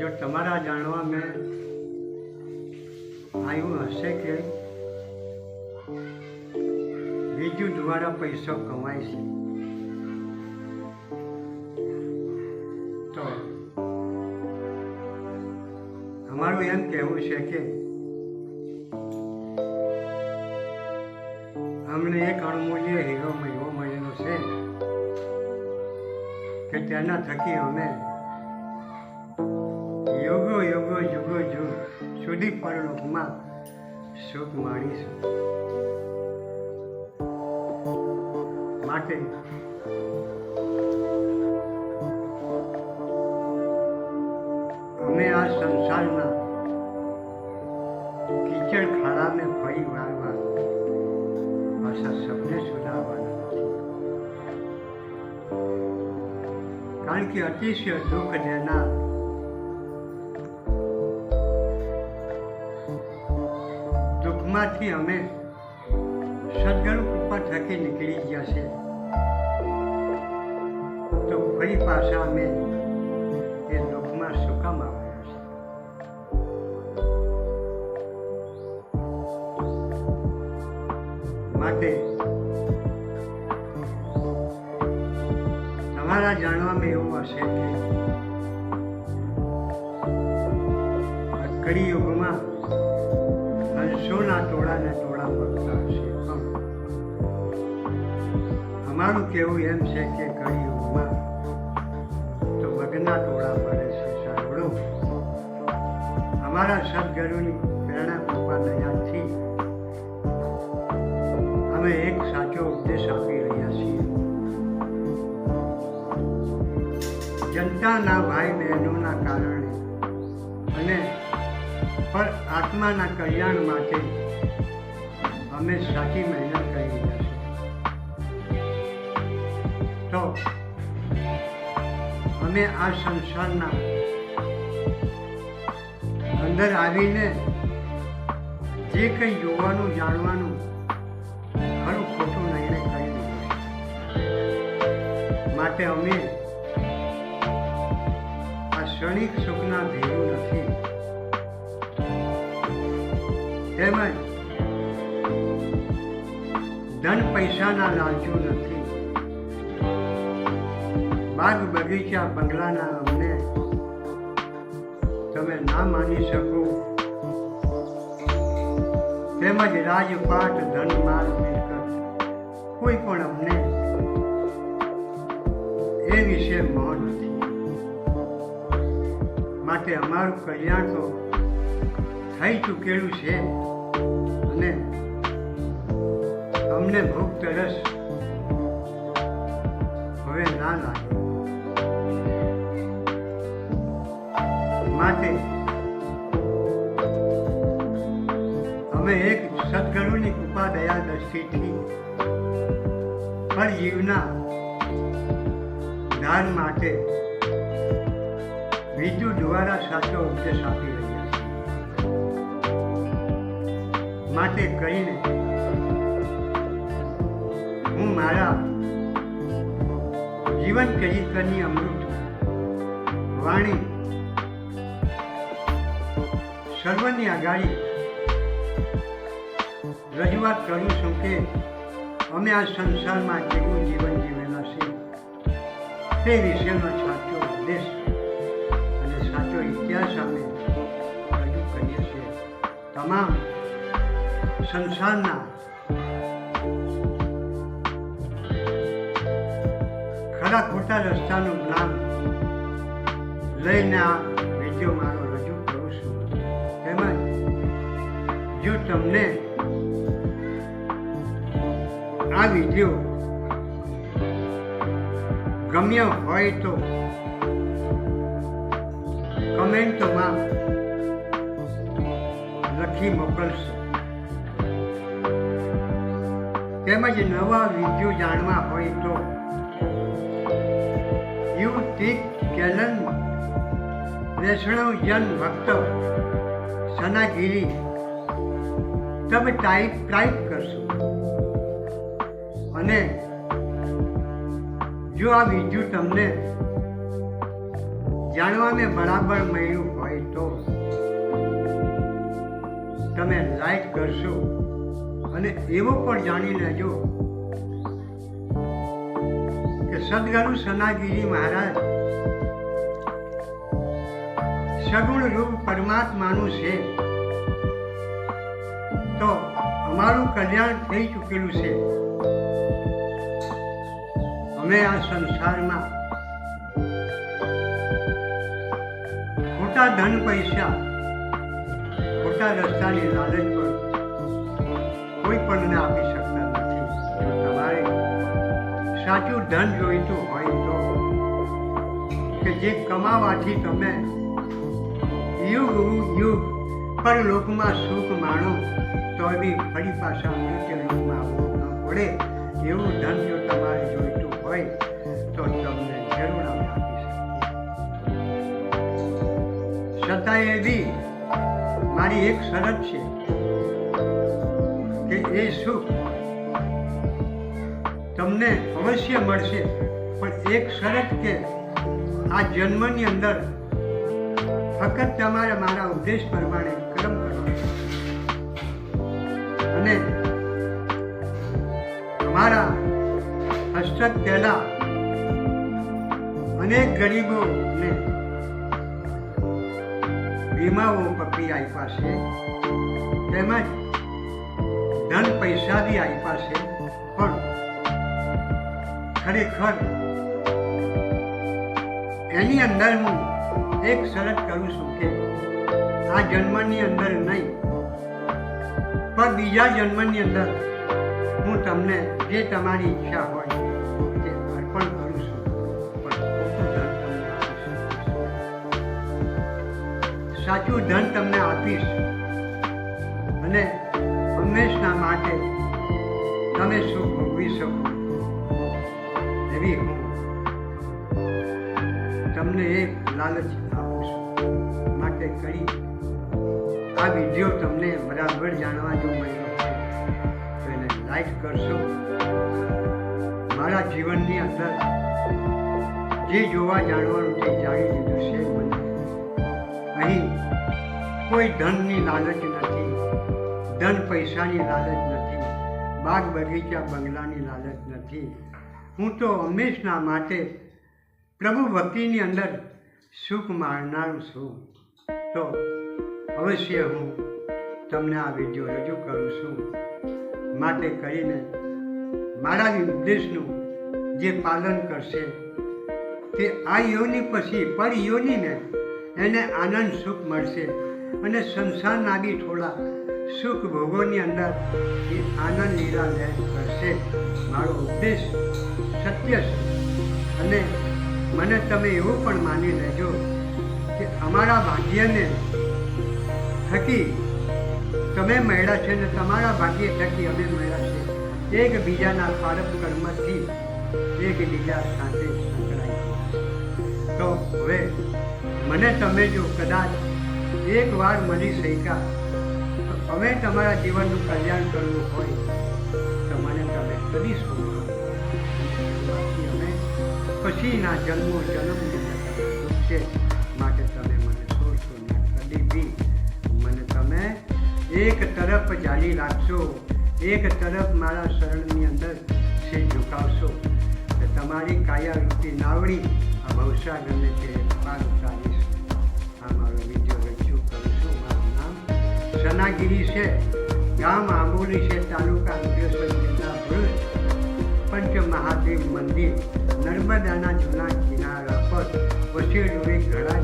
જો તમારા જાણવા મેં આવ્યું હશે કે બીજું દ્વારા પૈસો કમાય છે, તો અમારું એમ કહેવું છે કે અમને એક અણમૂલ્ય હીરો મળેલો છે કે તેના થકી અમે યુગો યુગો યુગો યુગ સુધી પરલોકમાં સુખ માણીશું. માટે અમે આ સંસારના કીચડ ખાડાને ફરી વાળવા પાછા સપને સુધારવાના નથી, કારણ કે અતિશય દુઃખ દેનાર દુઃખમાંથી અમે સદગુરુ કૃપા થકી નીકળી ગયા છે, તો ફરી પાછા અમે એ દુઃખમાં શું કામ આવ્યા છે? માટે તમારા જાણવામાં એવું હશે કે કળિયુગમાં હંસોના ટોળાને ટોળા પડતા હશે, પણ અમારું કહેવું એમ છે કે કળિયુગમાં તો વગના ટોળા પડે છે. સાંભળો, અમારા સદગુરુની પ્રેરણા કૃપા દયાથી અમે એક સાચો ઉપદેશ આપી રહ્યા છીએ. જનતાના ભાઈ બહેનોના કારણે અને પર આત્માના કલ્યાણ માટે અમે સાચી મહેનત કરી રહ્યા છીએ. તો અમે આ સંસારના અંદર આવીને જે કંઈ જોવાનું જાણવાનું ખરું ખોટું નિર્ણય કરી દીધો છે. માટે અમે આ ક્ષણિક સુખના ભેરું નથી, તેમજ ધન પૈસાના લાલચુ નથી. બાગ બગીચા બંગલાના અમને તમે ના માની શકો, તેમજ રાજપાટ ધન માલ મિલકત કોઈ પણ અમને એ વિશે મોહ નથી. માટે અમારું કલ્યાણ તો થઈ ચૂકેલું છે અને અમને ભૂખ તરસ હવે ના લાગે. માટે અમે એક સદગુરુની કૃપા દયા દ્રષ્ટિથી પર જીવના દાન માટે બીજુ દ્વારા સાચો ઉપદેશ આપી રહ્યા છે. માટે કરીને હું મારા જીવન ચરિત્રની અમૃત વાણી સર્વની આગાડી રજૂઆત કરું છું કે અમે આ સંસારમાં કેવું જીવન જીવેલા છે તે વિશેનો સાચો ઉપદેશ અને સાચો ઇતિહાસ અમે રજૂ કરીએ છીએ. તમામ સંસારના ખરા ખોટા રસ્તાનું જ્ઞાન લઈને આ વિડીયો મારો રજૂ કરું છું. તેમજ જો તમને આ વિડીયો ગમ્યો હોય તો કમેન્ટમાં લખી મોકલશો. તેમજ નવા વિડીયો જાણવા હોય તો યુટ્યુબ ચેનલ વૈષ્ણવ જન ભક્ત સનાગીરી તમે ટાઈપ કરશો. અને જો આ વિડીયો તમને જાણવાને બરાબર મળ્યું તો તમે લાઈક કરશો અને એવું પણ જાણી લેજો કે સદગુરુ સનાગીરી મહારાજ સગુણ રૂપ પરમાત્માનું છે, તો અમારું કલ્યાણ થઈ ચૂકેલું છે. અમે આ સંસારમાં ખોટા ધન પૈસા, ખોટા રસ્તાની લાલચ પર કોઈ પણને આપી શકતા નથી. જો તમારે સાચું ધન જોઈતું હોય તો કે જે કમાવાથી તમે યુગ યુગ પરલોકમાં સુખ માણો, તો બી ફરી પાછા મૃત્યુ લોકમાં આવવું ન પડે એવું ધન જો તમારે જોઈતું હોય તો તમને જરૂર અમે આપી શકીએ. છતાંય બી મારી એક શરત છે કે એ સુખ તમને અવશ્ય મળશે, પણ એક શરત કે આ જન્મની અંદર ફક્ત તમારે મારા ઉપદેશ પ્રમાણે કર્મ કરવાનું અને અમારા હસ્તક પહેલા અનેક ગરીબોને વીમાઓ પકડી આપ્યા છે, તેમજ ધન પૈસા બી આપ્યા છે. પણ ખરેખર એની અંદર હું એક શરત કરું છું કે આ જન્મની અંદર નહીં પણ બીજા જન્મની અંદર હું તમને જે તમારી ઈચ્છા હોય તે અર્પણ કરું છું, પણ ખોટું ધન તમને આપીશ, સાચું ધન તમને આપીશ અને હંમેશના માટે તમે સુખ ભોગવી શકો એવી હું તમને એક લાલચ આપું છું. માટે કરી આ વિડીયો તમને બરાબર જાણવા જો મળ્યો હોય તો એને લાઈક કરશો. મારા જીવનની અંદર જે જોવા જાણવાનું તે જાણી લીધું છે. મને અહીં કોઈ ધનની લાલચ નથી, ધન પૈસાની લાલચ નથી, બાગ બગીચા બંગલાની લાલચ નથી. હું તો હંમેશના માટે પ્રભુ ભક્તિની અંદર સુખ માણનાર છું. તો અવશ્ય હું તમને આ વિડીયો રજૂ કરું છું. માટે કરીને મારા ઉપદેશનું જે પાલન કરશે તે આ યોની પછી પર યોનીને એને આનંદ સુખ મળશે અને સંસારના બી થોડા સુખ ભોગોની અંદર એ આનંદ લીલા લહેર કરશે. મારો ઉપદેશ સત્ય છે અને મને તમે એવું પણ માની લેજો કે અમારા ભાગ્યને થકી તમે મળ્યા છે ને તમારા ભાગ્ય થકી અમે મળ્યા છે. એકબીજાના પારપ કર્મથી એકબીજા સાથે સંકળાય. તો હવે મને તમે જો કદાચ એકવાર મળી શક્યા તો અમે તમારા જીવનનું કલ્યાણ કરવું હોય તો મને તમે કદી શું અમે પછીના જન્મ છે. માટે તમે મને છોડશો ને કદી બી મને તમે એક તરફ જાળી રાખશો, એક તરફ મારા શરણની અંદર છે ઝુકાવશો તો તમારી કાયારૂપી નાવડી આ ભવસાગરને તે પાર ઉતારીશ. આ મારો વિડીયો રજૂ કરું છું. મારું નામ સનાગીરી છે, ગામ આંબોલી છે, તાલુકા અંકલેશ્વર, જિલ્લા ભરૂચ. પંચ મહાદેવ મંદિર નર્મદાના જૂના કિનારા પર વસેલું એક ઘડા